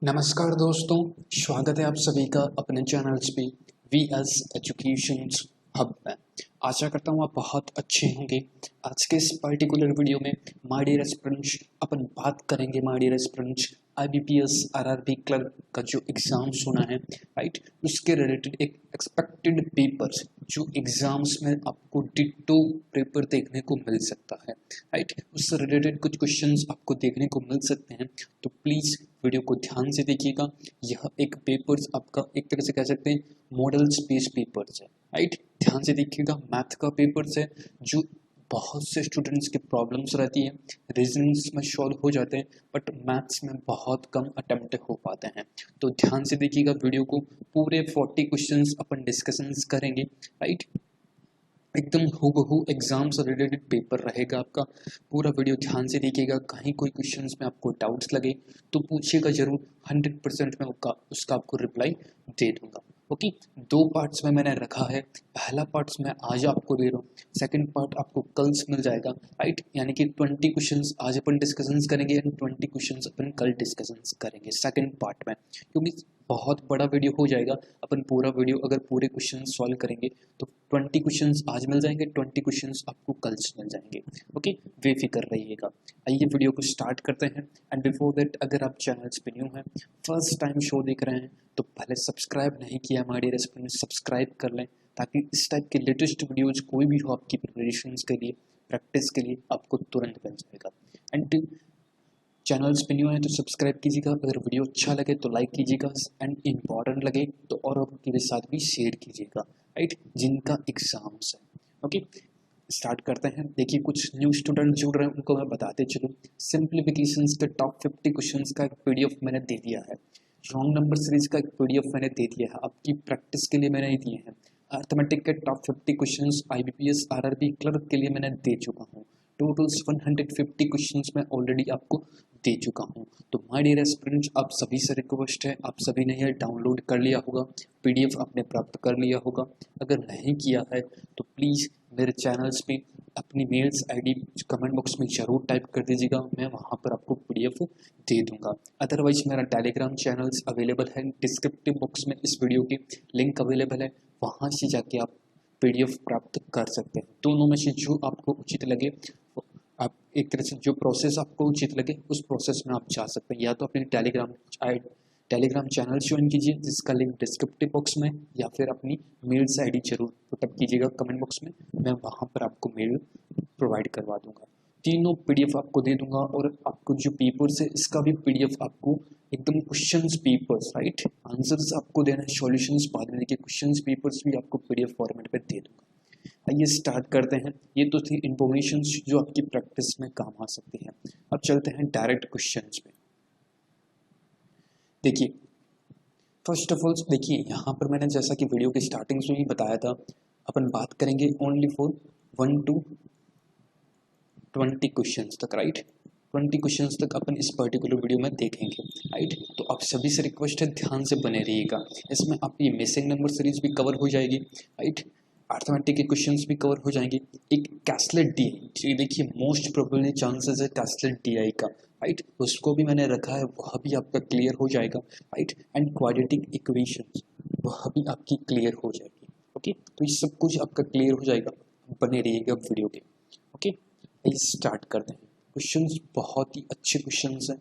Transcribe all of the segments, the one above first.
नमस्कार दोस्तों, स्वागत है आप सभी का अपने चैनल्स पे वी एस एजुकेशन हब में। आशा करता हूँ आप बहुत अच्छे होंगे। आज के इस पर्टिकुलर वीडियो में माय डियर एस्पिरेंट्स अपन बात करेंगे my dear aspirants IBPS RRB clerk का जो एग्ज़ाम्स होना है, राइट, उसके रिलेटेड एक एक्सपेक्टेड पेपर्स जो एग्ज़ाम्स में आपको डिट्टो पेपर देखने को मिल सकता है, राइट, उससे रिलेटेड कुछ क्वेश्चंस आपको देखने को मिल सकते हैं। तो प्लीज़ वीडियो को ध्यान से देखिएगा। यह एक पेपर्स आपका एक तरह से कह सकते हैं मॉडल स्पेस पेपर्स है, राइट, ध्यान से देखिएगा। मैथ का पेपर्स है जो बहुत से स्टूडेंट्स की प्रॉब्लम्स रहती है, रीजनिंग्स में सॉल्व हो जाते हैं बट मैथ्स में बहुत कम अटेम्प्ट हो पाते हैं। तो ध्यान से देखिएगा वीडियो को, पूरे 40 क्वेश्चंस अपन डिस्कशंस करेंगे, राइट। एकदम हूबहू एग्जाम से रिलेटेड पेपर रहेगा आपका। पूरा वीडियो ध्यान से देखिएगा। कहीं कोई क्वेश्चंस में आपको डाउट्स लगे तो पूछिएगा जरूर, 100% में उसका आपको रिप्लाई दे दूंगा। ओके, दो पार्ट्स में मैंने रखा है। पहला पार्ट्स मैं आज आपको दे रहा हूँ, सेकंड पार्ट आपको कल मिल जाएगा, राइट। यानी कि 20 क्वेश्चंस आज अपन डिस्कशंस करेंगे एंड 20 क्वेश्चंस अपन कल डिस्कशंस करेंगे सेकंड पार्ट में, क्योंकि बहुत बड़ा वीडियो हो जाएगा। अपन पूरा वीडियो अगर पूरे क्वेश्चन सॉल्व करेंगे तो 20 क्वेश्चंस आज मिल जाएंगे, 20 क्वेश्चंस आपको कल मिल जाएंगे। ओके, बेफिक्र रहिएगा। आइए वीडियो को स्टार्ट करते हैं। एंड बिफोर दैट, अगर आप चैनल्स पे न्यू हैं, फर्स्ट टाइम शो देख रहे हैं, तो पहले सब्सक्राइब नहीं किया माय डियर स्टूडेंट्स, सब्सक्राइब कर लें ताकि इस टाइप के लेटेस्ट वीडियोज कोई भी हो आपकी प्रिपरेशन के लिए, प्रैक्टिस के लिए आपको तुरंत मिल जाएगा। एंड चैनल्स पे न्यू है तो सब्सक्राइब कीजिएगा। अगर वीडियो अच्छा लगे तो लाइक कीजिएगा एंड इम्पॉर्टेंट लगे तो और के साथ भी शेयर कीजिएगा, राइट, जिनका एग्जाम्स है। ओके, स्टार्ट करते हैं। देखिए, कुछ न्यू स्टूडेंट जुड़ रहे हैं उनको मैं बताते चलूँ। सिंप्लीफिकेशंस के टॉप 50 क्वेश्चंस का एक PDF मैंने दे दिया है। रॉन्ग नंबर सीरीज का एक PDF मैंने दे दिया है, आपकी प्रैक्टिस के लिए मैंने दिए हैं। अर्थमेटिक के top 50 questions IBPS RRB clerk के लिए मैंने दे चुका हूँ। टोटल्स 150 क्वेश्चंस मैं ऑलरेडी आपको दे चुका हूँ। तो माय डियर एस्पिरेंट्स, आप सभी से रिक्वेस्ट है, आप सभी ने यह डाउनलोड कर लिया होगा, PDF आपने प्राप्त कर लिया होगा। अगर नहीं किया है तो प्लीज़ मेरे चैनल्स पे अपनी मेल्स ID कमेंट बॉक्स में ज़रूर टाइप कर दीजिएगा, मैं वहाँ पर आपको PDF दे दूंगा। अदरवाइज मेरा टेलीग्राम चैनल्स अवेलेबल है, डिस्क्रिप्टिव बॉक्स में इस वीडियो की लिंक अवेलेबल है, वहाँ से जाके आप PDF प्राप्त कर सकते हैं। दोनों में से जो आपको उचित लगे, आप एक तरह से जो प्रोसेस आपको उचित लगे उस प्रोसेस में आप जा सकते हैं। या तो अपने टेलीग्राम चैनल ज्वाइन कीजिए जिसका लिंक डिस्क्रिप्टिव बॉक्स में, या फिर अपनी मेल्स ID जरूर पुटअप कीजिएगा कमेंट बॉक्स में, मैं वहाँ पर आपको मेल प्रोवाइड करवा दूंगा। तीनों PDF आपको दे दूंगा और आपको जो पेपर्स है इसका भी PDF आपको एकदम क्वेश्चंस पेपर्स, राइट, आंसर्स आपको देना है, सॉल्यूशंस बाद में देखिए, क्वेश्चंस पेपर्स भी आपको PDF फॉर्मेट पे दे दूंगा। आइए स्टार्ट करते हैं। ये तो थी इंफॉर्मेशन जो आपकी प्रैक्टिस में काम आ सकती है। अब चलते हैं डायरेक्ट क्वेश्चंस पे। देखिए, फर्स्ट ऑफ ऑल देखिए, यहाँ पर मैंने जैसा कि वीडियो की स्टार्टिंग से ही बताया था, अपन बात करेंगे ओनली फॉर 1 to 20 क्वेश्चंस तक, राइट। 20 क्वेश्चंस तक अपन इस पर्टिकुलर वीडियो में देखेंगे, राइट। तो आप सभी से रिक्वेस्ट है, ध्यान से बने रहिएगा। इसमें आपकी मिसिंग नंबर सीरीज भी कवर हो जाएगी, राइट, अर्थमेटिक के क्वेश्चंस भी कवर हो जाएंगे। एक कैसलेट डी, देखिए मोस्ट प्रोबेबली चांसेस है कैसलेट DI का, राइट, उसको भी मैंने रखा है, वह भी आपका क्लियर हो जाएगा, राइट। एंड क्वाड्रेटिक इक्वेशंस, वह भी आपकी क्लियर हो जाएगी। ओके, तो ये सब कुछ आपका क्लियर हो जाएगा, बने रहिएगा वीडियो के। ओके, स्टार्ट करते हैं। क्वेश्चंस बहुत ही अच्छे क्वेश्चंस हैं,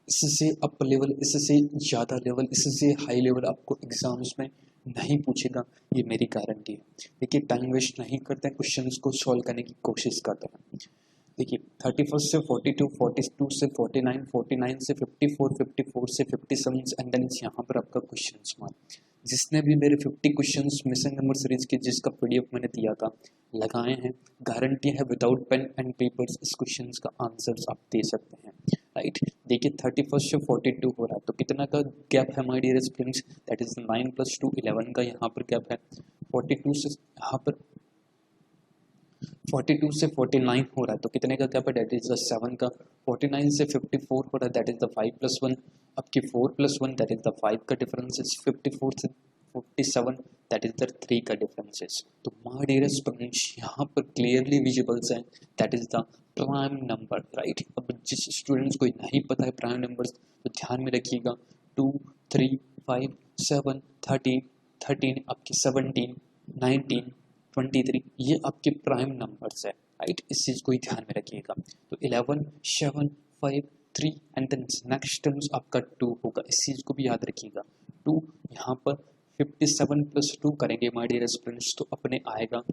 इससे अप लेवल, इससे ज़्यादा लेवल, इससे हाई लेवल आपको एग्जाम्स में नहीं पूछेगा, ये मेरी गारंटी है। देखिए, टाइम वेस्ट नहीं करते हैं, क्वेश्चंस को सॉल्व करने की कोशिश करते हैं। देखिए, 31 से 42, 42 से 49, 49 से 54, 54 से 57 एंड देन यहाँ पर आपका क्वेश्चन मार्क। जिसने भी मेरे 50 क्वेश्चंस मिसिंग नंबर सीरीज के जिसका PDF मैंने दिया था, लगाए हैं, गारंटी है विदाउट पेन एंड पेपर्स इस क्वेश्चंस का आंसर्स आप दे सकते हैं, राइट। देखिए, 31 से 42 हो रहा है तो कितना का गैप है my dear students, that is 9 + 2 11 का यहाँ पर गैप है। 42 से यहाँ पर 42 से 49 हो रहा है तो कितने का गैप है, दैट इज द 7 का। 49 से 54 हो रहा है, दैट इज द 5 + 1। अब की 4 + 1 दैट इज द 5 का डिफरेंस इज। 54 से 47 दैट इज द 3 का डिफरेंस इज। तो माय डियर स्टूडेंट्स, यहाँ पर क्लियरली विजिबल्स है, that is the prime number, right. अब जिस स्टूडेंट्स को नहीं पता है प्राइम नंबर्स तो ध्यान में रखिएगा, 2 3 5 7 13 13 आपके 17 19 23 ये आपके प्राइम नंबर्स है, राइट। इस चीज़ को ही ध्यान में रखिएगा। तो 11 7 5 3 एंड देन नेक्स्ट टर्म्स आपका 2 होगा, इस चीज़ को भी याद रखिएगा। 2 यहाँ पर 57 प्लस 2 करेंगे माय डियर स्टूडेंट्स तो अपने आएगा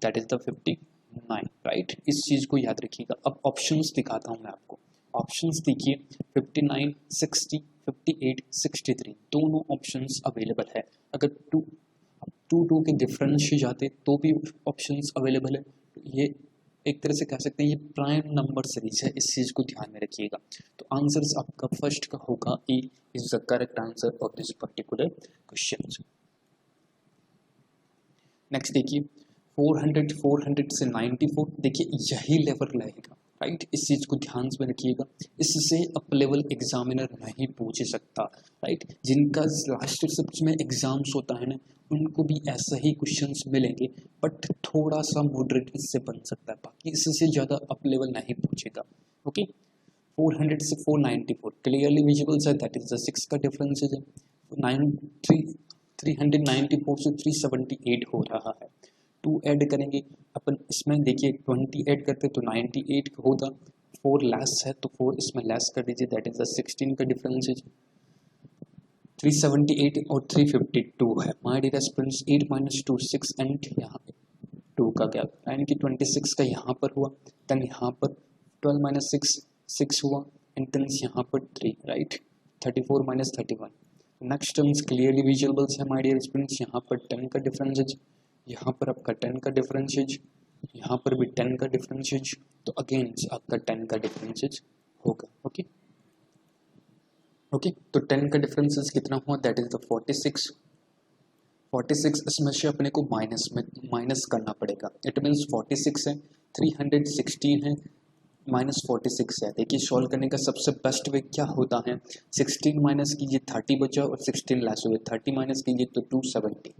दैट इज द 59, राइट। इस चीज़ को याद रखिएगा। अब ऑप्शंस दिखाता हूँ मैं आपको। ऑप्शंस देखिए 59 60 58 63 दोनों ऑप्शंस अवेलेबल है। अगर टू के डिफरेंस से जाते तो भी ऑप्शंस अवेलेबल है। तो ये एक तरह से कह सकते हैं ये प्राइम नंबर सीरीज है, इस चीज़ को ध्यान में रखिएगा। तो आंसर्स आपका फर्स्ट का होगा A is the correct answer of this particular question. Next देखिए 400 से 94 देखिए यही लेवल रहेगा, राइट। इस चीज़ को ध्यान में रखिएगा, इससे अप लेवल एग्जामिनर नहीं पूछ सकता, राइट। जिनका लास्ट सब्जेक्ट में एग्जाम्स होता है ना उनको भी ऐसा ही क्वेश्चंस मिलेंगे, बट थोड़ा सा मॉडरेट इससे बन सकता है, बाकी इससे ज़्यादा अप लेवल नहीं पूछेगा। ओके 400 से 494 क्लियरली विजिबल है, दैट इज द 6 का डिफरेंस है। 394 से 378 हो रहा है। 2 ऐड करेंगे अपन इसमें, देखिए 20 ऐड करते तो 98 होगा, 4 लेस है तो 4 इसमें लेस कर दीजिए, दैट इज द 16 का डिफरेंस है। 378 और 352 है my dear students, 8 minus 2 6 and यहाँ 2 का गैप, यानी कि 26 का यहाँ पर हुआ, देन यहाँ पर 12 माइनस 6 6 हुआ एंड देन यहाँ पर 3, right. 34 minus 31 next terms clearly visuals है माय डियर स्टूडेंट्स। यहाँ पर 10 का डिफरेंस है, यहाँ पर आपका 10 का डिफरेंस है, यहाँ पर भी 10 का डिफरेंस है, तो अगेन आपका 10 का डिफरेंस होगा। ओके ओके तो 10 का डिफरेंस कितना हुआ, दैट इज द 46। 46 इसमें से अपने को माइनस करना पड़ेगा, इट मीन्स 46 है, 316 है, माइनस 46 है। देखिए सॉल्व करने का सबसे बेस्ट वे क्या होता है, 16 माइनस कीजिए 30 बचा और 16 लेस हुए, 30 माइनस कीजिए तो 270,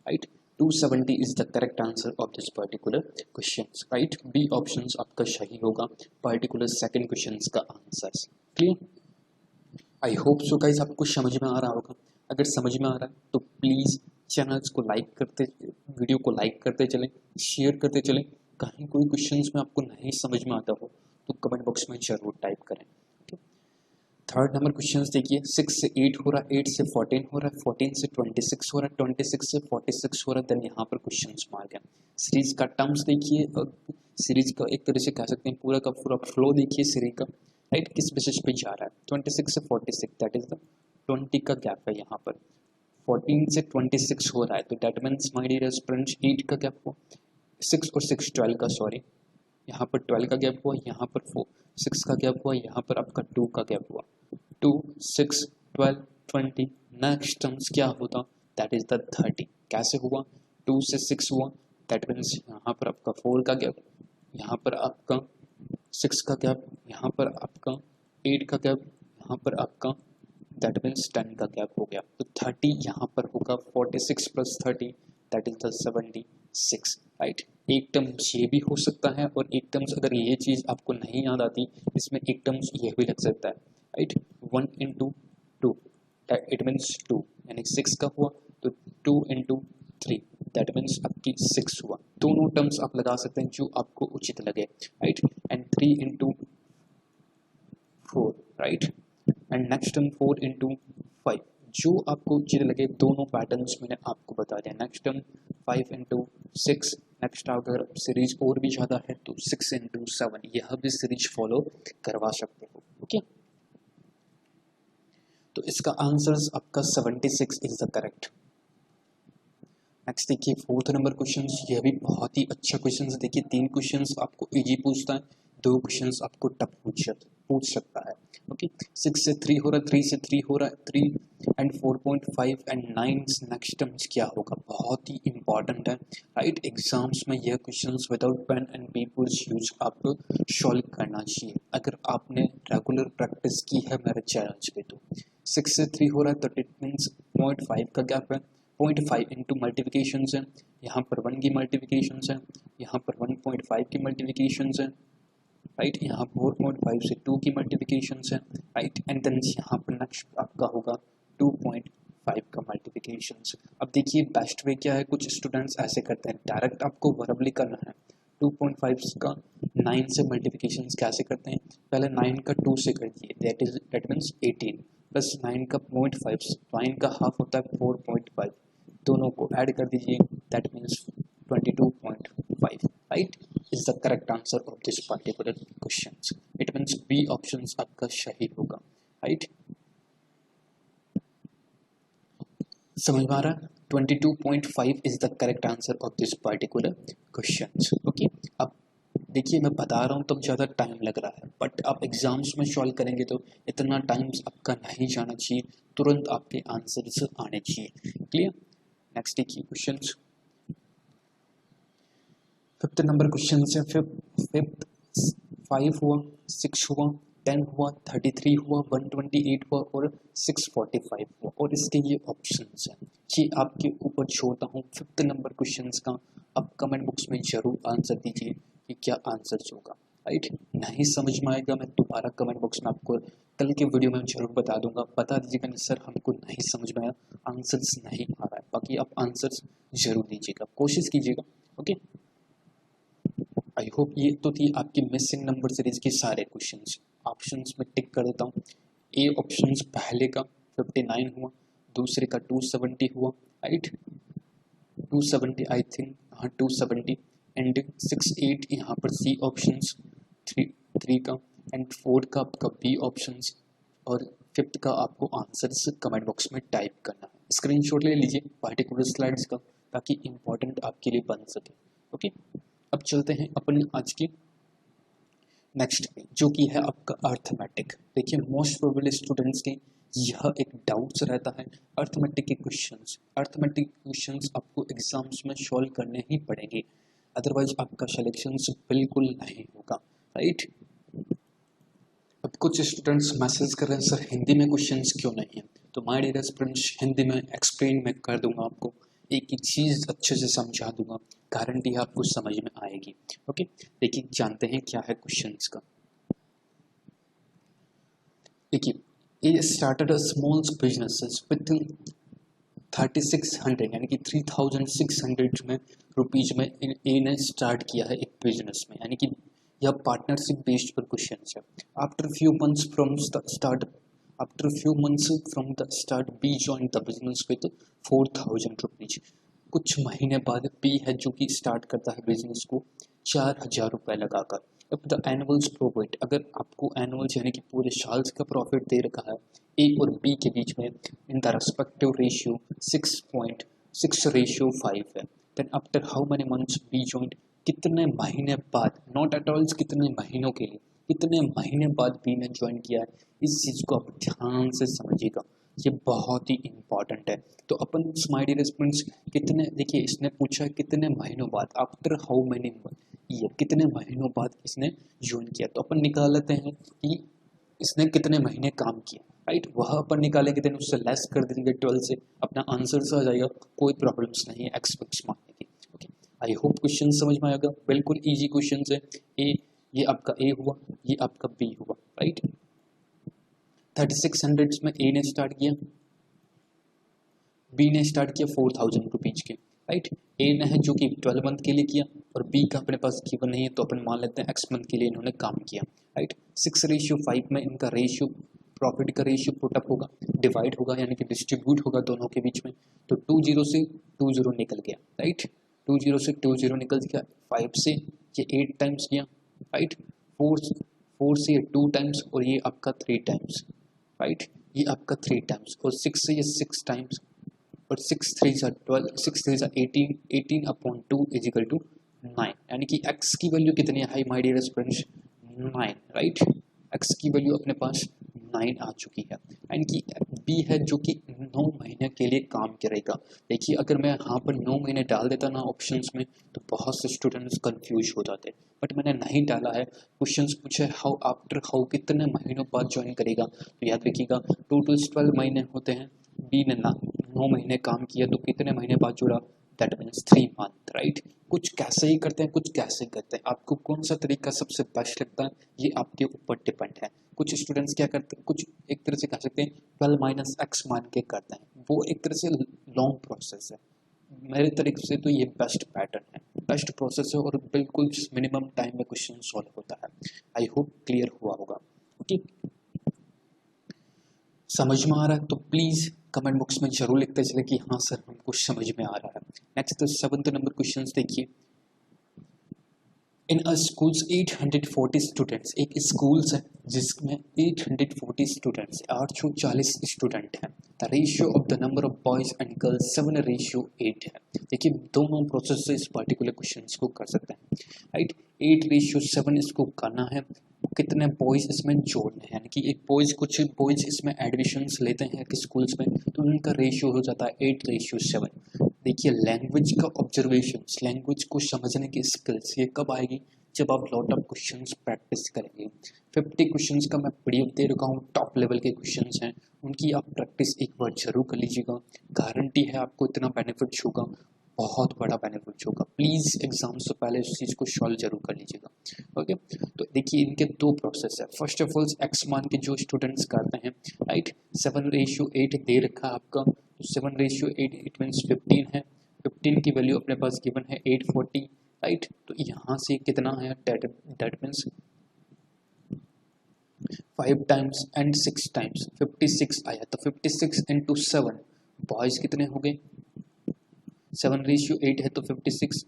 right. 270 is the correct answer of this particular question, right. B option आपका सही होगा पर्टिकुलर सेकंड क्वेश्चन का answer. Clear, I hope so guys आपको समझ में आ रहा होगा। अगर समझ में आ रहा है तो प्लीज़ चैनल्स को लाइक करते, वीडियो को लाइक करते चलें, शेयर करते चलें। कहीं कोई क्वेश्चंस में आपको नहीं समझ में आता हो तो कमेंट बॉक्स में जरूर टाइप करें। थर्ड नंबर क्वेश्चंस देखिए 6 से 8 हो रहा है, 8 से 14 हो रहा है, 14 से 26 हो रहा है, 26 से 46 हो रहा है, देन यहाँ पर क्वेश्चंस मार्क है। सीरीज का टर्म्स देखिए, सीरीज का एक तरह से कह सकते हैं पूरा का पूरा फ्लो देखिए सीरीज का, राइट। किस बेसिस पे जा रहा है, 26 से 46 दैट इज द 20 का गैप है यहाँ पर, 14 से 26 हो रहा है तो that means my dear students 8 का गैप हुआ, 6 और 6 12 का, सॉरी यहाँ पर 12 का गैप हुआ, यहाँ पर 6 का गैप हुआ, यहाँ पर आपका 2 का गैप हुआ, 2 6 12 20 नेक्स्ट टर्म्स क्या होता, दैट इज द 30। कैसे हुआ, 2 से 6 हुआ, दैट मीन्स यहाँ पर आपका 4 का गैप, यहाँ पर आपका 6 का गैप, यहाँ पर आपका 8 का गैप, यहाँ पर आपका दैट मीन्स 10 का गैप हो गया, तो 30 यहाँ पर होगा, 46 plus 30 that is the 76, right. एक टर्म्स ये भी हो सकता है और एक टर्म्स अगर ये चीज़ आपको नहीं याद आती इसमें एक टर्म्स ये भी लग सकता है, राइट। 1 into 2 इट मीन्स 2, यानी 6 का हुआ तो 2 into 3 दैट मीन्स आपकी 6 हुआ। दोनों टर्म्स आप लगा सकते हैं जो आपको उचित लगे, right. And 3 into 4, right. And next term 4 into 5, जो आपको उचित लगे। दोनों पैटर्न्स मैंने आपको बता दिया। नेक्स्ट टर्म 5 into 6, नेक्स्ट अगर सीरीज और भी ज़्यादा है तो 6 into 7, यह भी सीरीज फॉलो करवा सकते हो। ओके तो इसका आंसर आपका 76 इज द करेक्ट। नेक्स्ट देखिए फोर्थ नंबर क्वेश्चन, यह भी बहुत ही अच्छा क्वेश्चन है। देखिए 3 क्वेश्चन आपको इजी पूछता है, 2 क्वेश्चन आपको टफ पूछ सकता है। ओके 6 से 3 हो रहा है, 3 से 3 हो रहा है, 3 एंड 4.5 एंड 9 नेक्स्ट टर्म्स क्या होगा, बहुत ही इंपॉर्टेंट है, राइट। एग्जाम्स में यह questions without pen and papers use आपको सॉल्व करना चाहिए अगर आपने रेगुलर प्रैक्टिस की है मेरे चैनल पे। तो 6 से 3 हो रहा है तो इट मीन्स 0.5 का गैप है, 0.5 इंटू मल्टीप्लिकेशन है, यहाँ पर 1 की मल्टीप्लिकेशन है, यहाँ पर 1.5 की मल्टीप्लिकेशन है, राइट। यहाँ 4.5 से 2 की मल्टीप्लिकेशन है, राइट। एंड देन यहाँ पर नेक्स्ट आप आपका होगा 2.5 का मल्टीप्लिकेशन। अब देखिए बेस्ट वे क्या है, कुछ स्टूडेंट्स ऐसे करते हैं डायरेक्ट आपको वर्बली करना है 2.5 का 9 से मल्टीप्लिकेशन कैसे करते हैं, पहले 9 का 2 से कर दिए, दैट मीन्स 18 प्लस 9 का 0.5, 9 का हाफ होता है 4.5, दोनों को ऐड कर दीजिए, that means 22.5, right is the correct answer of this particular question. It means B option आपका सही होगा, राइट समझ में आ रहा है। 22.5 is the correct answer of this particular question. Okay, अब देखिए मैं बता रहा हूँ तब ज़्यादा टाइम लग रहा है, बट आप एग्जाम्स में सॉल्व करेंगे तो इतना टाइम आपका नहीं जाना चाहिए, तुरंत आपके आंसर्स आने चाहिए। क्लियर, नेक्स्ट देखिए क्वेश्चन, फिफ्थ नंबर क्वेश्चन से फिफ्थ 5 हुआ, 6 हुआ, 10 हुआ, 33 हुआ, 128 हुआ और 645 हुआ, और इसके ये ऑप्शंस हैं, ये आपके ऊपर छोड़ता हूँ। फिफ्थ नंबर क्वेश्चंस का आप कमेंट बॉक्स में जरूर आंसर दीजिए कि क्या आंसर होगा, राइट नहीं समझ में आएगा मैं दोबारा कमेंट बॉक्स में आपको कल के वीडियो में जरूर बता दूंगा, बता दीजिएगा नहीं सर हमको नहीं समझ में आया, आंसर्स नहीं आ रहा है, बाकी आप आंसर्स जरूर दीजिएगा, कोशिश कीजिएगा। ओके, आई होप ये तो थी आपकी मिसिंग नंबर सीरीज के सारे क्वेश्चंस। ऑप्शंस में टिक कर देता हूँ, ए ऑप्शंस पहले का 59 हुआ, दूसरे का 270 हुआ, राइट 270 आई थिंक, हाँ 270 एंड 68 यहाँ पर सी ऑप्शंस, 3 का एंड 4 का आपका बी ऑप्शंस, और फिफ्थ का आपको आंसर्स कमेंट बॉक्स में टाइप करना है। स्क्रीनशॉट ले लीजिए पार्टिकुलर स्लाइड्स का ताकि इम्पोर्टेंट आपके लिए बन सके। ओके, अब चलते हैं अपन आज की नेक्स्ट पे जो कि है आपका अर्थमेटिक। देखिए मोस्ट प्रोबेबली स्टूडेंट्स के यह एक डाउट्स रहता है अर्थमेटिक के क्वेश्चंस। अर्थमेटिक क्वेश्चंस आपको एग्जाम्स में सॉल्व करने ही पड़ेंगे, अदरवाइज आपका सिलेक्शन बिल्कुल नहीं होगा, राइट। अब कुछ स्टूडेंट्स मैसेज कर रहे हैं सर हिंदी में क्वेश्चंस क्यों नहीं है, तो माय डियर स्टूडेंट्स हिंदी में एक्सप्लेन मैं कर दूंगा, आपको एक एक चीज़ अच्छे से समझा दूंगा, गारंटी है आपको समझ में आएगी। ओके, देखिए जानते हैं क्या है क्वेश्चंस का। देखिए A started a small businesses with 3600 यानी कि 3600 में रुपीज में ए ने स्टार्ट किया है एक बिजनेस में, यानी कि यह पार्टनरशिप बेस्ड पर क्वेश्चन है। After few months from the start B join the business with 4000 rupees. कुछ महीने बाद बी है जो कि स्टार्ट करता है बिजनेस को 4000 रुपये लगाकर। अब द एनुअल्स प्रॉफिट, अगर आपको एनुअल्स यानी कि पूरे साल का प्रॉफिट दे रखा है ए और बी के बीच में इन द रेस्पेक्टिव रेशियो 6.6:5 है, then after how many months B joint, कितने महीने बाद, नॉट एट ऑल कितने महीनों के लिए, कितने महीने बाद बी ने ज्वाइन किया है, इस चीज़ को आप ध्यान से समझिएगा, ये बहुत ही इंपॉर्टेंट है। तो अपन स्माइली रेस्पॉन्स कितने, देखिए इसने पूछा कितने महीनों बाद, आफ्टर हाउ मेनी ईयर, कितने महीनों बाद इसने ज्वाइन किया, तो अपन निकाल लेते हैं कि इसने कितने महीने काम किया, राइट वह अपन निकालेंगे, देन उससे लेस कर देंगे 12 से, अपना आंसर आ जाएगा, कोई प्रॉब्लम्स नहीं है एक्सपेक्ट मारने की। ओके, आई होप क्वेश्चन समझ में आएगा, बिल्कुल इजी क्वेश्चन है। ए ये आपका ए हुआ, ये आपका बी हुआ, राइट 3600 में ए ने स्टार्ट किया, बी ने स्टार्ट किया 4000 रुपीज के, राइट ए ने है जो कि 12 मंथ के लिए किया और बी का अपने पास गिवन नहीं है तो अपन मान लेते हैं एक्स मंथ के लिए इन्होंने काम किया, राइट 6:5 में इनका रेशियो, प्रॉफिट का रेशियो पुटअप होगा, डिवाइड होगा यानी कि डिस्ट्रीब्यूट होगा दोनों के बीच में, तो 20 से 20 निकल गया, राइट 20 से 20 निकल गया, 5 से ये 8 टाइम्स किया, राइट 4 से ये 2 टाइम्स और ये आपका 3 टाइम्स, राइट ये आपका 3 टाइम्स, और 6 से ये 6 टाइम्स, और 6 3 12, 6 3 18, 18/2 इज इक्वल टू 9, यानी कि x की वैल्यू कितनी है hi my dear students 9, right x की वैल्यू अपने पास 9 आ चुकी है, यानी कि b है जो कि 9 महीने के लिए काम करेगा। देखिए अगर मैं यहाँ पर 9 महीने डाल देता ना ऑप्शंस में तो बहुत से स्टूडेंट्स कंफ्यूज हो जाते, बट मैंने नहीं डाला है, क्वेश्चंस पूछे हाउ आफ्टर हाउ कितने महीनों बाद ज्वाइन करेगा, तो याद रखिएगा टोटल 12 महीने होते हैं, बी ने 9 महीने काम किया तो कितने महीने बाद जुड़ा दैट मीन्स 3 मंथ, राइट। कुछ कैसे ही करते हैं, कुछ कैसे करते हैं, आपको कौन सा तरीका सबसे बेस्ट लगता है ये आपके ऊपर डिपेंड है। कुछ स्टूडेंट्स क्या करते हैं, कुछ एक तरह से कह सकते हैं 12 माइनस एक्स मान के करते हैं, वो एक तरह से लॉन्ग प्रोसेस है। मेरे तरीके से तो ये बेस्ट पैटर्न है, बेस्ट प्रोसेस है और बिल्कुल मिनिमम टाइम में क्वेश्चन सॉल्व होता है। आई होप क्लियर हुआ होगा। ओके, समझ में आ रहा है तो प्लीज़ कमेंट बॉक्स में जरूर लिखते चले कि हाँ सर हमको समझ में आ रहा है। नेक्स्ट 7th नंबर क्वेश्चन देखिए। इन अ स्कूल्स 840 स्टूडेंट्स, एक स्कूल्स है जिसमें 840 स्टूडेंट्स 840 स्टूडेंट हैं। The ratio of the number of boys and girls 7:8 है। देखिए दोनों प्रोसेस से इस पर्टिकुलर क्वेश्चन को कर सकते हैं, राइट। 8:7 इसको करना है, कितने बॉयज इसमें जोड़ने हैं, यानी कि एक बॉयज कुछ बॉयज इसमें एडमिशन्स लेते हैं कि स्कूल्स में, तो उनका रेशियो हो जाता है 8:7। देखिए लैंग्वेज का ऑब्जर्वेशन, लैंग्वेज को समझने की स्किल्स ये कब आएगी, जब आप लॉट ऑफ क्वेश्चंस प्रैक्टिस करेंगे। 50 क्वेश्चंस का मैं पीडीएफ दे रखा हूँ, टॉप लेवल के क्वेश्चंस हैं, उनकी आप प्रैक्टिस एक बार जरूर कर लीजिएगा। गारंटी है आपको इतना बेनिफिट होगा, बहुत बड़ा बेनिफिट होगा। प्लीज़ एग्जाम से पहले उस चीज़ को सॉल्व जरूर कर लीजिएगा। ओके, तो देखिए इनके दो प्रोसेस है। फर्स्ट ऑफ ऑल एक्स मान के जो स्टूडेंट्स करते हैं, राइट, 7:8 दे रखा है आपका, तो 7:8 इट मीन्स 15 है। 15 की वैल्यू अपने पास गिवन है 840, राइट। तो यहाँ से कितना है, that means 5 times and 6 times 56 आया, तो 56 इंटू 7 बॉयज़ कितने हो गए, 7:8 है तो 56।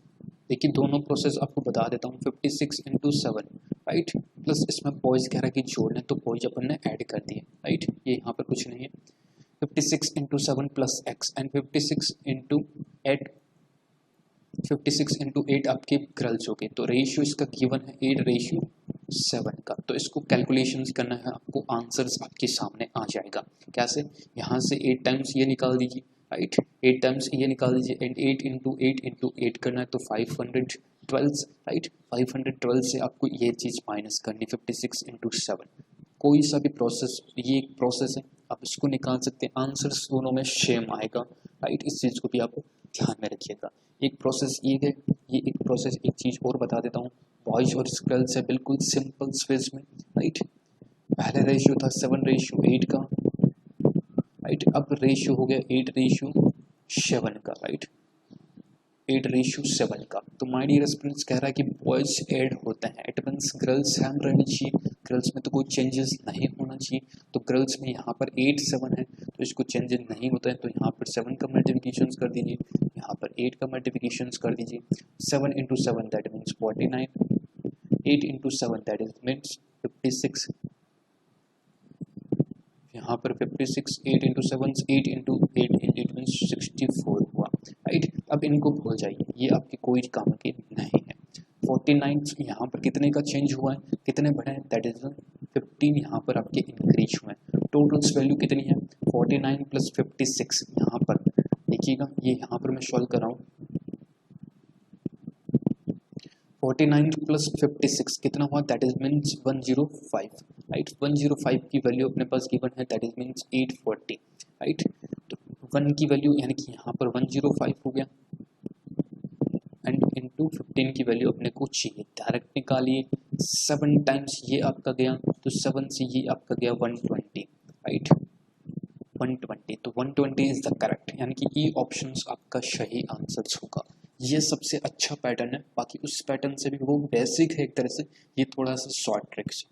देखिए दोनों प्रोसेस आपको बता देता हूँ, 56 इंटू 7, राइट, प्लस इसमें बॉयज़ कह रहा है कि जोड़ने, तो बॉयज़ अपन ने ऐड कर दिए, राइट, ये यहाँ पर कुछ नहीं है। 56 into 7 plus x and 56 into 8, 56 into 8 आपके गर्ल्स हो गए, तो रेशियो इसका गिवन है 8:7 का। तो इसको कैलकुलेशंस करना है आपको, आंसर्स आपके सामने आ जाएगा। कैसे, यहाँ से 8 टाइम्स ये निकाल दीजिए, राइट, 8 टाइम्स ये निकाल दीजिए एंड 8 करना है तो 512, राइट, 512 से आपको ये चीज़ माइनस करनी, 56 इंटू 7। कोई सा भी प्रोसेस, ये एक प्रोसेस है, आप इसको निकाल सकते हैं, आंसर्स दोनों में सेम आएगा, राइट। इस चीज़ को भी आप ध्यान में रखिएगा। एक प्रोसेस ये है, ये एक प्रोसेस, एक चीज़ और बता देता हूँ, बॉयज और गर्ल्स है बिल्कुल सिंपल स्पेस में, राइट। पहले रेशियो था 7:8 का, राइट, अब रेशियो हो गया 8:7 का, राइट, 8:7 का। तो माय डियर स्टूडेंट्स कह रहा है कि बॉयज ऐड होते हैं, इट मीन्स गर्ल्स सेम रहनी चाहिए, गर्ल्स में तो कोई चेंजेस नहीं होना चाहिए। तो गर्ल्स में यहाँ पर 8-7 है, तो इसको चेंजेस नहीं होता है, तो यहाँ पर 7 का मल्टीप्लिकेशन कर दीजिए, यहाँ पर 8 का मल्टीप्लिकेशन कर दीजिए। 7 into 7 that means 49, 8 into 7 that is means 56, यहाँ पर 56, 8 इंटू 7 8 इंटू 8 मीन्स 64 हुआ, राइट। अब इनको भूल जाइए, ये आपके कोई काम के नहीं है। 49 यहाँ पर कितने का चेंज हुआ है, कितने बढ़े हैं, दैट इज 15 यहाँ पर आपके इंक्रीज हुए हैं। टोटल्स वैल्यू कितनी है, 49 प्लस 56, यहाँ पर देखिएगा, ये यहाँ पर मैं सॉल्व कर रहा हूँ, 49 प्लस 56 कितना हुआ, दैट इज मीन्स 105, राइट। 105 की वैल्यू अपने पास गिवन है, दैट इज मीन्स 840, राइट। तो 1 की वैल्यू यानी कि यहाँ पर 105 हो गया एंड इंटू 15 की वैल्यू अपने को चाहिए, डायरेक्ट निकालिए। 7 टाइम्स ये आपका गया, तो 7 से ये आपका गया 120, राइट, 120, तो 120 इज द करेक्ट, यानी कि ये ऑप्शन आपका सही आंसर होगा। ये सबसे अच्छा पैटर्न है, बाकी उस पैटर्न से भी वो बेसिक है एक तरह से, ये थोड़ा सा शॉर्ट ट्रिक्स,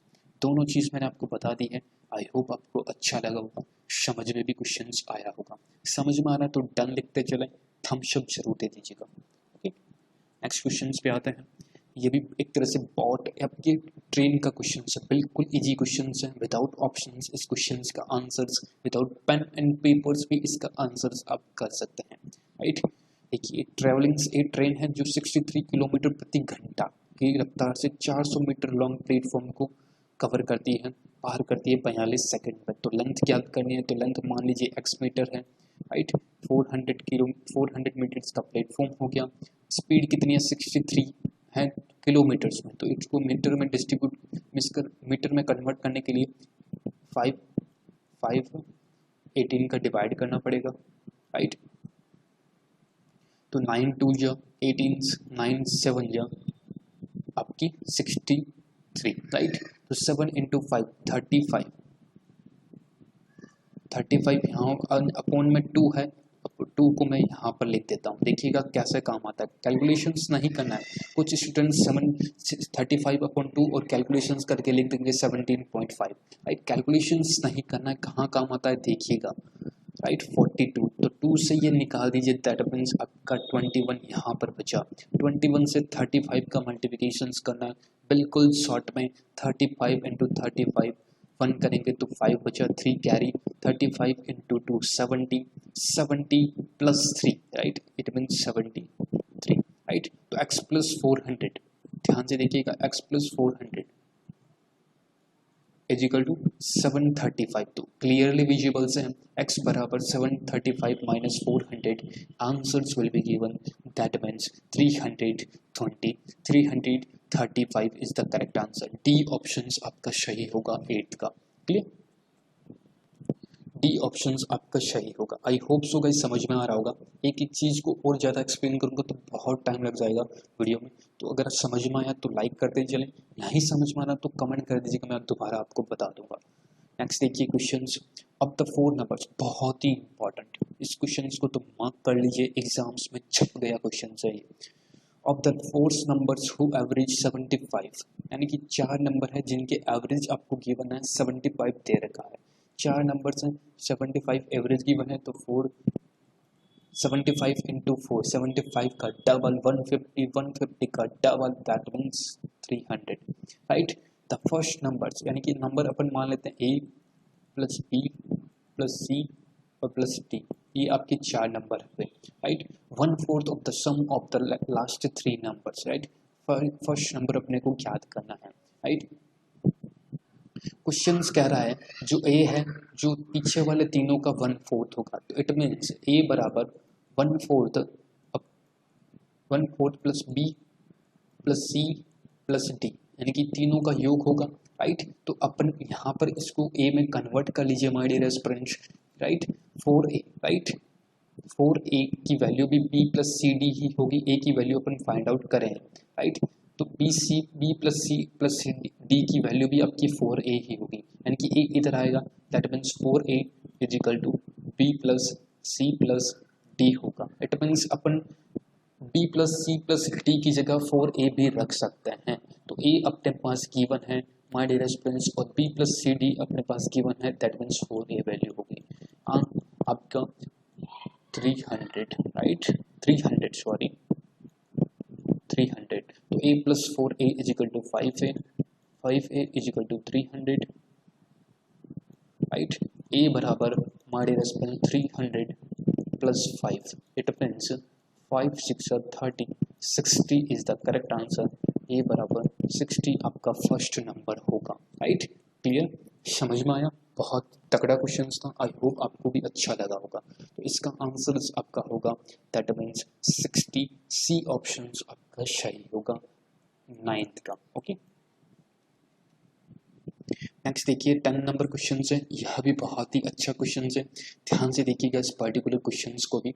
दोनों चीज़ मैंने आपको बता दी है। आई होप आपको अच्छा लगा होगा, समझ में भी क्वेश्चंस आया होगा। समझ में आ रहा है तो डन लिखते चलें, थम्स अप जरूर दे दीजिएगा। ओके, नेक्स्ट क्वेश्चन पे आते हैं। ये भी एक तरह से बॉट आपके ट्रेन का क्वेश्चन है, बिल्कुल इजी क्वेश्चन है, विदाउट ऑप्शंस इस क्वेश्चन का answers, without pen and papers भी इसका आंसर्स आप कर सकते हैं, राइट। देखिए ट्रेवलिंग एक ट्रेन है जो 63 किलोमीटर प्रति घंटा की रफ्तार से 400 मीटर लॉन्ग प्लेटफॉर्म को कवर करती है, पार करती है 42 सेकंड में। तो लेंथ क्या करनी है, तो लेंथ मान लीजिए x मीटर है, राइट, 400 मीटर्स का प्लेटफॉर्म हो गया। स्पीड कितनी है, 63 है किलोमीटर्स में, तो इसको मीटर में डिस्ट्रीब्यूट मीटर में कन्वर्ट करने के लिए 18 का डिवाइड करना पड़ेगा, राइट। तो 9 2 जा 18, 9 7 जा आपकी 63, राइट। तो 7 इंटू 5 35, 35 यहाँ अपॉन में 2 है, 2 को मैं यहाँ पर लिख देता हूँ। देखिएगा कैसे काम आता है, कैलकुलेशंस नहीं करना है। कुछ स्टूडेंट्स 35 अपॉन 2 और कैलकुलेशंस करके लिख देंगे 17.5, राइट। कैलकुलेशंस नहीं करना है, कहाँ काम आता है देखिएगा, राइट। 42, तो 2 से ये निकाल दीजिए, दैट मीन्स आपका 21 यहाँ पर बचा। 21 से 35 का मल्टीप्लिकेशंस करना है, बिल्कुल शॉर्ट में 35 इंटू 35 1 करेंगे तो 5 बचा, 3 carry, 35 into 2 70, 70 plus 3, right, it means 73, right. तो x प्लस 400, ध्यान से देखिएगा, x plus 400 is equal to 735। तो क्लियरली विजिबल से हम x बराबर 735 minus 400, answers will be given, that means 320, 335 is the correct answer. D options आपका सही होगा 8 का, क्लियर। डी ऑप्शंस आपका सही होगा। आई होप सो गाइस समझ में आ रहा होगा। एक एक चीज़ को और ज़्यादा एक्सप्लेन करूँगा तो बहुत टाइम लग जाएगा वीडियो में, तो अगर समझ में आया तो लाइक करते चलें, नहीं समझ में आना तो कमेंट कर दीजिएगा, मैं दोबारा आपको बता दूंगा। नेक्स्ट देखिए क्वेश्चंस। अब द 4 नंबर्स, बहुत ही इंपॉर्टेंट, इस क्वेश्चन को तो मार्क कर लीजिए, एग्जाम्स में छप गया क्वेश्चन है ये। Of the 4 numbers who average 75, यानी कि 4 नंबर है जिनके एवरेज आपको गिवन है 75 दे रखा है। 4 नंबर्स हैं, 75 एवरेज गिवन है, तो 4 75 इंटू 4, 75 का डबल 150, 150 का double, that means 300, right. The first numbers, यानी कि नंबर अपन मान लेते हैं a plus b plus c और प्लस d, ये आपके 4 नंबर है, right. 1/4 of the sum of the last 3 numbers, right. First number अपने को ज्ञात करना है, राइट। क्वेश्चन कह रहा है जो a है, जो पीछे वाले तीनों का 1/4 होगा, तो इट मीन्स a बराबर 1/4 plus b plus c plus d, यानी कि तीनों का योग होगा, राइट। तो अपन यहाँ पर इसको a में कन्वर्ट कर लीजिए my dear students, right. 4a, right, 4a की वैल्यू भी b प्लस सी डी ही होगी, a की वैल्यू अपन फाइंड आउट करें, राइट। तो b प्लस सी डी की वैल्यू भी आपकी 4a ही होगी, यानी कि a इधर आएगा, that means 4a is equal to b plus C plus D होगा। इट मीन्स अपन b plus C plus D की जगह 4a भी रख सकते हैं। तो a अपने पास गिवन है माय डियर स्टूडेंट्स, और b प्लस सी डी अपने पास गिवन है, दैट मीन्स 4a वैल्यू होगी आपका 300, राइट, 300 सॉरी 300। तो a plus 4a is equal to 5a, 5a is equal to 300, right. a बराबर my dear students 300 plus 5, it means 5 6 30, 60 is the correct answer. a बराबर 60 आपका first number होगा, right. Clear, समझ में आया, बहुत तगड़ा क्वेश्चन था, आई होप आपको भी अच्छा लगा होगा। तो इसका आंसर आपका होगा, दैट मीन्स 60, सी ऑप्शन आपका सही होगा 9th का, ओके। नेक्स्ट देखिए 10 नंबर क्वेश्चन है, यह भी बहुत ही अच्छा क्वेश्चन है, ध्यान से देखिएगा इस पर्टिकुलर क्वेश्चन को भी।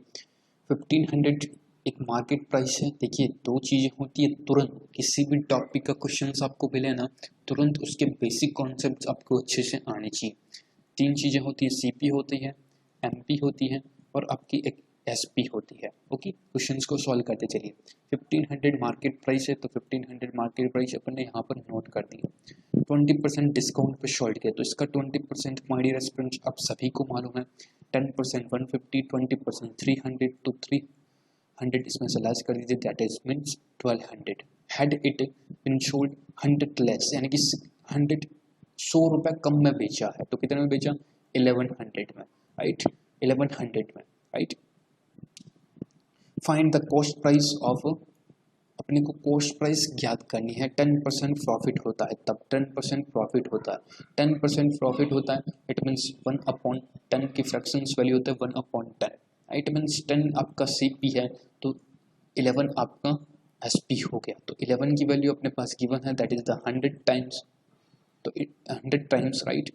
1500 एक मार्केट प्राइस है। देखिए दो चीज़ें होती है, तुरंत किसी भी टॉपिक का क्वेश्चन आपको मिले ना, तुरंत उसके बेसिक कॉन्सेप्ट आपको अच्छे से आने चाहिए। 3 चीज़ें होती है, सीपी होती है, एमपी होती है और आपकी एक एसपी होती है, ओके। क्वेश्चंस को सॉल्व करते चलिए। 1500 मार्केट प्राइस है, तो 1500 मार्केट प्राइस अपन ने यहाँ पर नोट कर दिया। 20% डिस्काउंट पे शॉर्ट किया, तो इसका 20% माय डियर स्टूडेंट्स आप सभी को मालूम है, 10% 150, 20% 300, तो 300 इसमें से लेस कर दीजिए, that is means 1200। Had it been sold 100 less, यानी कि 100 रुपये कम में बेचा है, तो कितने में बेचा, 1100 में, राइट, 1100 में, right. Find the cost price of, अपने को कॉस्ट प्राइस ज्ञात करनी है। 10% प्रॉफिट होता है, तब 10% प्रॉफिट होता है, 10% प्रॉफिट होता है, इट मीन्स 1/10 की फ्रैक्शंस वैल्यू होता है 1/10, इट मीन्स 10 आपका सीपी है, तो 11 आपका एसपी हो गया। तो 11 की वैल्यू अपने पास गिवन है, दैट इज द 100 टाइम्स, तो 100 टाइम्स, राइट।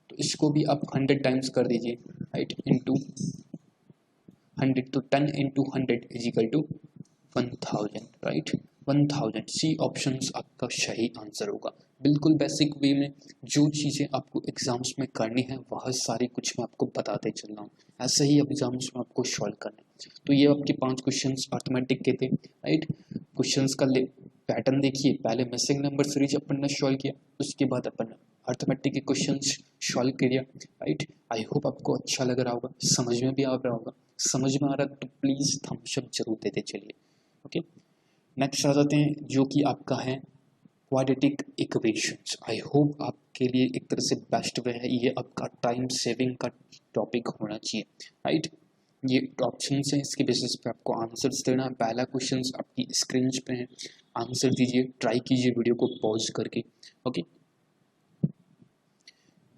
तो इसको भी आप 100 टाइम्स कर दीजिए, राइट, इनटू 100, तो 10 into 100 is equal to 1000, right. 1000 C option आपका सही आंसर होगा। बिल्कुल बेसिक वे में जो चीज़ें आपको एग्जाम्स में करनी है वह सारी कुछ मैं आपको बताते चल रहा हूँ, ऐसे ही एग्जाम्स में आपको सॉल्व करना है। तो ये आपके 5 क्वेश्चंस अर्थमेटिक के थे, राइट। क्वेश्चंस का पैटर्न देखिए, पहले मिसिंग नंबर सीरीज अपन ने सॉल्व किया, उसके बाद अपन अर्थमेटिक के क्वेश्चंस सॉल्व किया, राइट। आई होप आपको अच्छा लग रहा होगा, समझ में भी आ रहा होगा। समझ में आ रहा है तो प्लीज़ थम्स अप जरूर देते चलिए, ओके। नेक्स्ट आ जाते हैं जो कि आपका है क्वाड्रेटिक इक्वेशंस। आई होप आपके लिए एक तरह से बेस्ट वे है, ये आपका टाइम सेविंग का टॉपिक होना चाहिए, राइट। ये ऑप्शन है, इसके बेसिस पे आपको आंसर्स देना है। पहला क्वेश्चन आपकी स्क्रीन पे है, आंसर दीजिए, ट्राई कीजिए वीडियो को पॉज करके, ओके।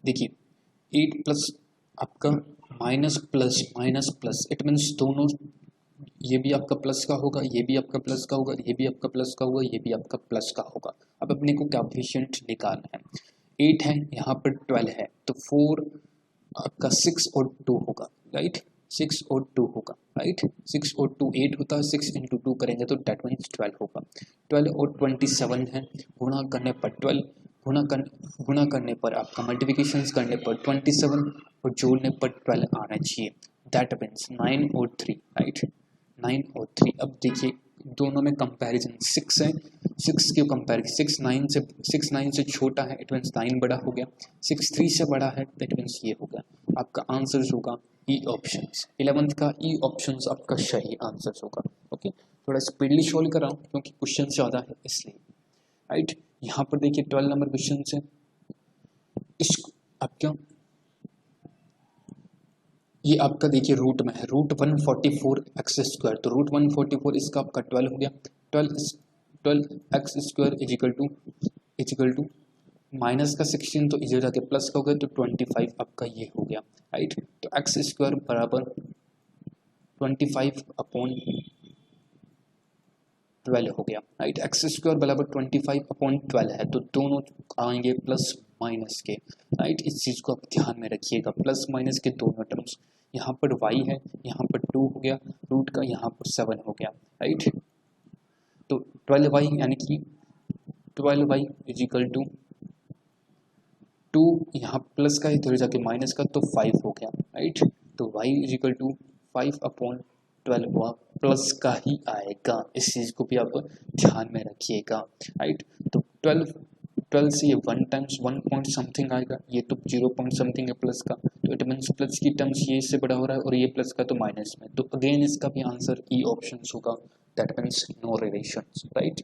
देखिए 8 प्लस आपका minus plus minus plus, it means दोनों, ये भी आपका प्लस का होगा, ये भी आपका प्लस का होगा, ये भी आपका प्लस का होगा, ये भी आपका प्लस का होगा। अब अपने को कोएफिशिएंट निकालना है। 8 है, यहाँ पर 12 है, तो 4 आपका 6 और 2 होगा, राइट। 6 और 2 होगा, राइट। 6 और 2 8 होता है, 6 इंटू 2 करेंगे तो डेट मीन्स 12 होगा। 12 और 27 है, गुणा करने पर 12, गुणा करने पर आपका मल्टीप्लिकेशंस करने पर 27 और जोड़ने पर 12 आना चाहिए, दैट मीन्स 9 और 3, राइट। 9 और 3। अब देखिए दोनों में कंपैरिजन, 6 है, 6 के कंपेयर, 6 9 से छोटा है, इट मीन्स 9 बड़ा हो गया। 6 3 से बड़ा है, दैट मीन्स ये हो गया। आपका आंसर होगा ई ऑप्शंस, 11th का ई ऑप्शंस आपका सही आंसर होगा, ओके। थोड़ा स्पीडली सॉल्व कर रहा हूँ क्योंकि क्वेश्चन ज़्यादा है इसलिए, राइट। यहाँ पर देखिए 12 नंबर क्वेश्चन है, इस आपका ये आपका देखिए रूट में है, रूट 144 एक्स स्क्वायर, तो रूट 144 इसका आपका 12 हो गया। 12 x square is equal to minus का 16, तो इधर जाके प्लस का हो गया, तो 25 आपका ये हो गया, राइट। तो एक्स स्क्वायर बराबर 25 अपॉन 12 हो गया, राइट। एक्स स्क्वायर बराबर 25 अपॉन 12 है, तो दोनों आएंगे प्लस माइनस के, राइट। इस चीज़ को आप ध्यान में रखिएगा, प्लस माइनस के दोनों टर्म्स। यहाँ पर y है, यहाँ पर 2 हो गया, रूट का यहाँ पर 7 हो गया, राइट। तो 12y यानी कि 12y इजिकल टू 2, यहाँ प्लस का इधर जाके माइनस का, तो 5 हो गया, राइट। तो y इजिकल टू 5 अपॉन 12 हुआ, प्लस का ही आएगा, इस चीज़ को भी आप ध्यान में रखिएगा, राइट। तो 12 से ये 1 टाइम्स 1 पॉइंट समथिंग आएगा, ये तो 0 पॉइंट समथिंग है प्लस का, तो इट मीन्स प्लस की टर्म्स ये इससे बड़ा हो रहा है और ये प्लस का तो माइनस में, तो अगेन इसका भी आंसर ई ऑप्शन होगा, that means no relations, right.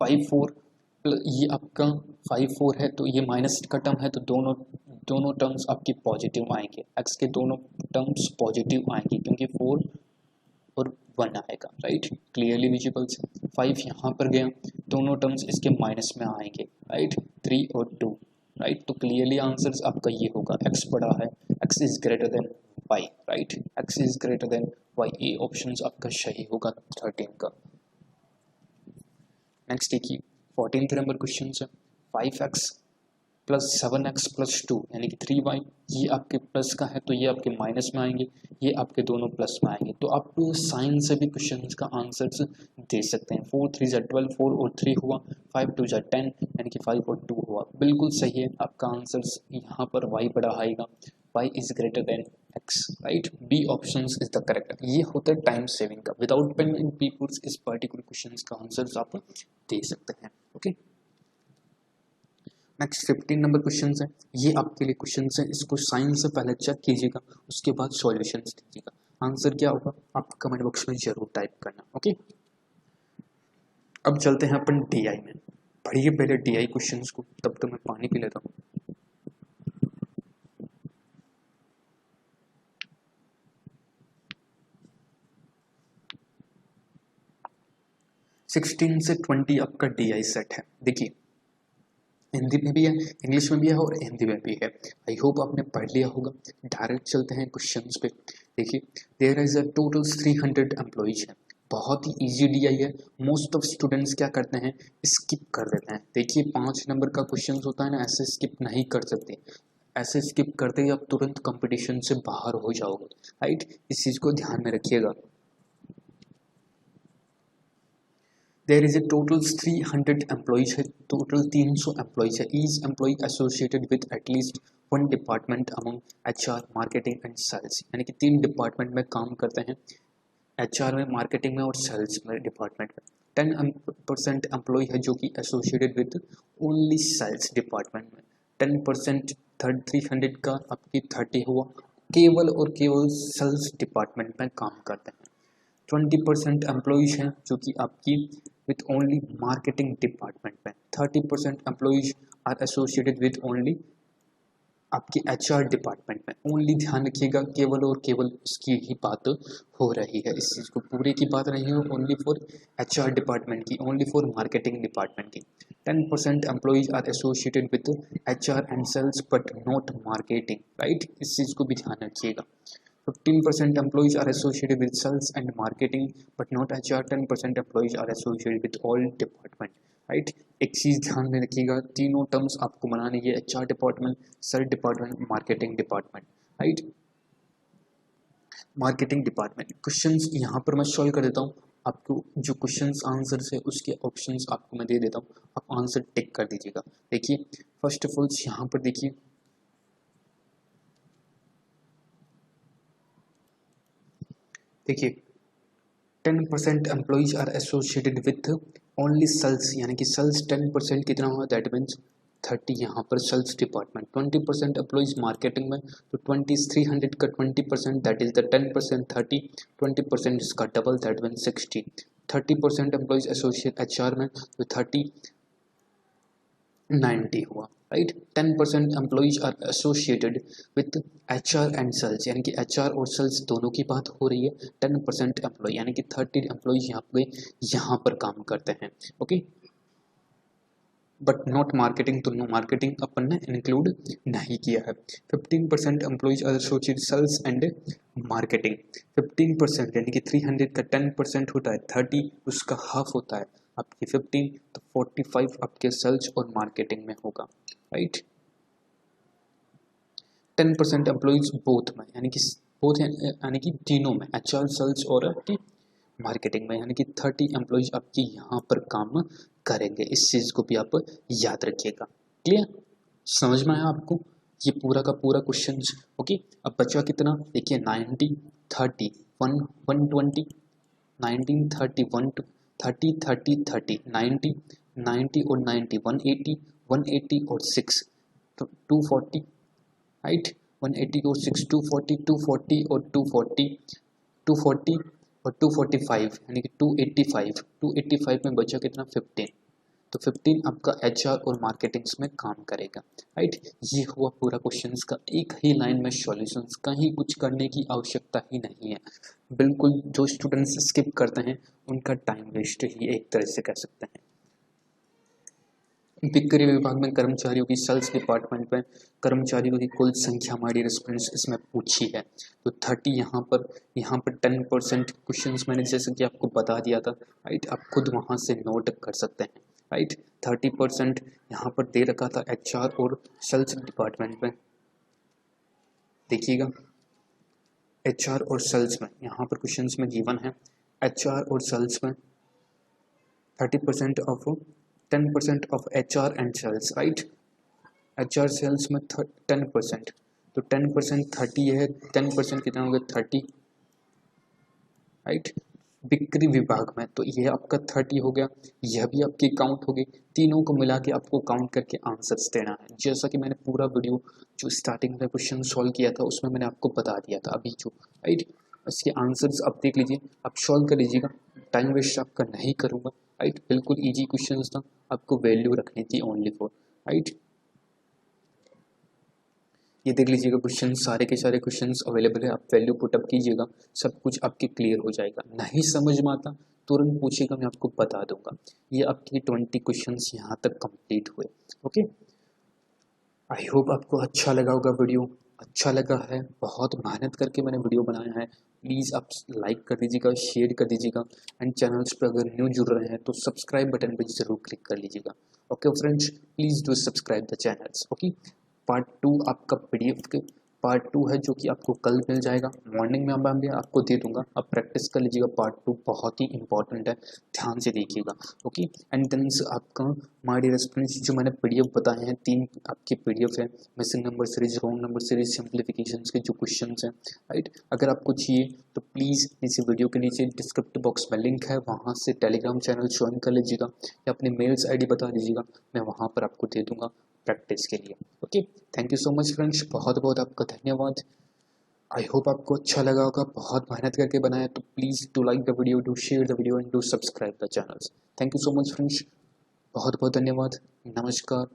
5 4 ये आपका 5 4 है, तो ये माइनस का टर्म है, तो दोनों टर्म्स आपकी पॉजिटिव आएंगे, एक्स के दोनों टर्म्स पॉजिटिव आएंगे क्योंकि 4 और 1 आएगा, राइट। क्लियरली विजिबल है। 5 यहाँ पर गया, दोनों टर्म्स इसके माइनस में आएंगे, राइट। 3 और 2, राइट। तो क्लियरली आंसर आपका ये होगा, एक्स बड़ा है, x is greater than y, right. X is greater than y, A option आपका सही होगा 13 का। नेक्स्ट देखिए 14th नंबर क्वेश्चन है, 5x प्लस 7x प्लस 2 यानी कि 3y, ये आपके प्लस का है तो ये आपके माइनस में आएंगे, ये आपके दोनों प्लस में आएंगे, तो आप साइन से भी क्वेश्चन का आंसर दे सकते हैं। 4 3 जा 12, 4 और 3 हुआ, 5 2 जा 10 यानी कि 5 और 2 हुआ, बिल्कुल सही है आपका आंसर। यहाँ पर y बड़ा आएगा, y is greater than x, right. B option is the correct. ये होता है टाइम सेविंग का, विदाउट पेन एंड पेपर्स इस पर्टिकुलर क्वेश्चन का आंसर आप दे सकते हैं, ओके। नेक्स्ट 15 नंबर क्वेश्चन है, ये आपके लिए क्वेश्चन है, इसको साइन से पहले चेक कीजिएगा, उसके बाद सॉल्यूशन दीजिएगा। आंसर क्या होगा आप कमेंट बॉक्स में जरूर टाइप करना, ओके। अब चलते हैं अपन DI में, पढ़िए पहले DI क्वेश्चन को, तब तो मैं पानी पी लेता हूँ। सिक्सटीन से 20 आपका DI सेट है। देखिए हिंदी में भी है, इंग्लिश में भी है और हिंदी में भी है। आई होप आपने पढ़ लिया होगा। डायरेक्ट चलते हैं क्वेश्चंस पे। देखिए there is a total 300 employees है, बहुत ही इजी DI है। मोस्ट ऑफ स्टूडेंट्स क्या करते हैं, स्किप कर देते हैं। देखिए 5 नंबर का क्वेश्चन होता है ना, ऐसे स्किप नहीं कर सकते, ऐसे स्किप करते ही आप तुरंत कंपटीशन से बाहर हो जाओगे, राइट। इस चीज़ को ध्यान में रखिएगा। There is a total 300 employees है, टोटल 300 एम्प्लॉइज है। Each employee associated with at least one department among HR, marketing and sales, यानी कि 3 डिपार्टमेंट में काम करते हैं, HR में, मार्केटिंग में और सेल्स में डिपार्टमेंट में। 10% एम्प्लॉय है जो कि associated with only sales department में। 10% 300 का आपकी 30 हुआ, केवल और केवल सेल्स डिपार्टमेंट में काम करते हैं। 20% एम्प्लॉइज हैं जो कि आपकी विथ ओनली मार्केटिंग डिपार्टमेंट में। 30% employees are associated with only आपकी HR डिपार्टमेंट में। ओनली ध्यान रखिएगा, केवल और केवल इसकी ही बात हो रही है, इस चीज़ को पूरे की बात नहीं हो, ओनली फॉर HR डिपार्टमेंट की, ओनली फॉर मार्केटिंग डिपार्टमेंट की। 10% employees are associated with HR and sales but not marketing, right. इस चीज़ को भी ध्यान रखिएगा। 15% employees are associated with sales and marketing but not HR. 10% employees are associated with all department, right. एक चीज़ ध्यान में रखिएगा, तीनों टर्म्स आपको बनानी है, HR department, sales department, marketing department, right. Marketing department questions यहाँ पर मैं सॉल्व कर देता हूँ, आपको जो क्वेश्चंस आंसर्स है उसके ऑप्शंस आपको मैं दे देता हूँ, आप आंसर टिक कर दीजिएगा। देखिए फर्स्ट ऑफ ऑल यहाँ पर देखिए, देखिए 10% employees are associated with only sales, यानी कि सेल्स 10% कितना हुआ, दैट मीन्स 30 यहाँ पर सेल्स डिपार्टमेंट। 20% एम्प्लॉइज मार्केटिंग में, तो 300 का 20% दैट इज द 10%, 30, 20% इसका double that means 60। 30% employees associate HR में, तो 30 90 हुआ, right. 10% employees are associated with HR and sales, यानी कि HR और सेल्स दोनों की बात हो रही है। 10% एम्प्लॉय यानी कि 30 एम्प्लॉइज यहाँ पर काम करते हैं, ओके। बट नॉट मार्केटिंग, तो नो मार्केटिंग अपन ने इंक्लूड नहीं किया है। 15% employees are associated sales and marketing. 15% यानी कि 300 का 10% होता है 30, उसका हाफ होता है आपकी 15, तो 45 आपके सेल्स और मार्केटिंग में होगा, राइट। 10% एम्प्लॉइज बोथ में, यानी कि बोथ यानी कि तीनों में, HR, सेल्स और आपकी मार्केटिंग में, यानी कि 30 एम्प्लॉइज आपकी यहाँ पर काम करेंगे। इस चीज़ को भी आप याद रखिएगा। क्लियर, समझ में आया आपको ये पूरा का पूरा क्वेश्चन, ओके। अब बचा कितना, देखिए 90, 30, 120, 19, 30, 30, 30, 30, 90, 90 और 90, 180, 180 और 6, तो 240, राइट। 180 और 6, 240, 240 और 240, 240 और 245, यानी कि 285, 285 में बचा कितना, 15, तो 15 आपका HR और मार्केटिंग्स में काम करेगा, राइट। ये हुआ पूरा क्वेश्चंस का एक ही लाइन में सॉल्यूशंस, कहीं कुछ करने की आवश्यकता ही नहीं है। बिल्कुल जो स्टूडेंट्स स्किप करते हैं उनका टाइम वेस्ट ही एक तरह से कह सकते हैं। बिक्री विभाग में कर्मचारियों की, सेल्स डिपार्टमेंट में कर्मचारियों की कुल संख्या हमारी रेस्पॉन्स इसमें पूछी है, तो 30 यहाँ पर 10% क्वेश्चंस मैंने जैसे कि आपको बता दिया था, राइट। आप खुद वहाँ से नोट कर सकते हैं, राइट। 30% यहाँ पर दे रखा था HR और सेल्स डिपार्टमेंट में, देखिएगा HR और सेल्स में, यहाँ पर क्वेश्चंस में गिवन है HR और सेल्स में 30% of 10% of HR and sales, right. HR sales में 10%, तो 10% 30 है, 10% कितना हो गया 30, राइट। बिक्री विभाग में तो ये आपका 30 हो गया, यह भी आपकी काउंट हो गई, तीनों को मिला के आपको काउंट करके आंसर्स देना है। जैसा कि मैंने पूरा वीडियो जो स्टार्टिंग में क्वेश्चन सॉल्व किया था उसमें मैंने आपको बता दिया था अभी जो, राइट। इसके आंसर्स आप देख लीजिए, आप सॉल्व कर लीजिएगा, टाइम वेस्ट आपका नहीं करूँगा, राइट। बिल्कुल ईजी क्वेश्चन था, आपको वैल्यू रखनी थी ओनली फॉर, राइट। ये देख लीजिएगा क्वेश्चन, सारे के सारे क्वेश्चंस अवेलेबल है, आप वैल्यू पुटअप कीजिएगा, सब कुछ आपके क्लियर हो जाएगा। नहीं समझ में आता तुरंत पूछिएगा, मैं आपको बता दूंगा। ये आपके 20 क्वेश्चंस यहाँ तक कंप्लीट हुए, ओके। आई होप आपको अच्छा लगा होगा वीडियो, अच्छा लगा है, बहुत मेहनत करके मैंने वीडियो बनाया है। प्लीज़ आप लाइक कर दीजिएगा, शेयर कर दीजिएगा, एंड चैनल्स पर अगर न्यू जुड़ रहे हैं तो सब्सक्राइब बटन पर ज़रूर क्लिक कर लीजिएगा, okay friends. Please do subscribe the channels, okay. Part 2 आपका पीडीएफ के पार्ट 2 है जो कि आपको कल मिल जाएगा, मॉर्निंग में मैं आपको दे दूंगा। अब प्रैक्टिस कर लीजिएगा, पार्ट 2 बहुत ही इंपॉर्टेंट है, ध्यान से देखिएगा। ओके, एंड देन आपका माय डियर स्टूडेंट्स जो मैंने पीडीएफ बताए हैं 3 आपके पीडीएफ है, missing number series, wrong number series, simplifications के जो क्वेश्चंस हैं, राइट। अगर आपको चाहिए तो प्लीज़ नीचे वीडियो के नीचे डिस्क्रिप्टिव बॉक्स में लिंक है, वहाँ से टेलीग्राम चैनल ज्वाइन कर लीजिएगा या अपनी मेल्स आईडी बता दीजिएगा, मैं वहाँ पर आपको दे दूंगा प्रैक्टिस के लिए। Okay, thank you so much friends, बहुत बहुत आपका धन्यवाद। आई होप आपको अच्छा लगा होगा, बहुत मेहनत करके बनाया, तो please do like the video, do share the video and do subscribe the channels. Thank you so much friends, बहुत बहुत धन्यवाद, नमस्कार।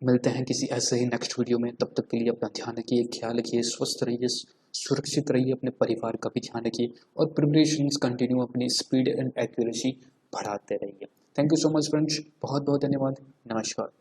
मिलते हैं किसी ऐसे ही नेक्स्ट वीडियो में, तब तक के लिए अपना ध्यान रखिए, ख्याल रखिए, स्वस्थ रहिए, सुरक्षित रहिए, अपने परिवार का भी ध्यान रखिए और प्रिपरेशंस कंटिन्यू अपनी स्पीड एंड एक्यूरेसी बढ़ाते रहिए। Thank you so much friends, बहुत बहुत धन्यवाद, नमस्कार।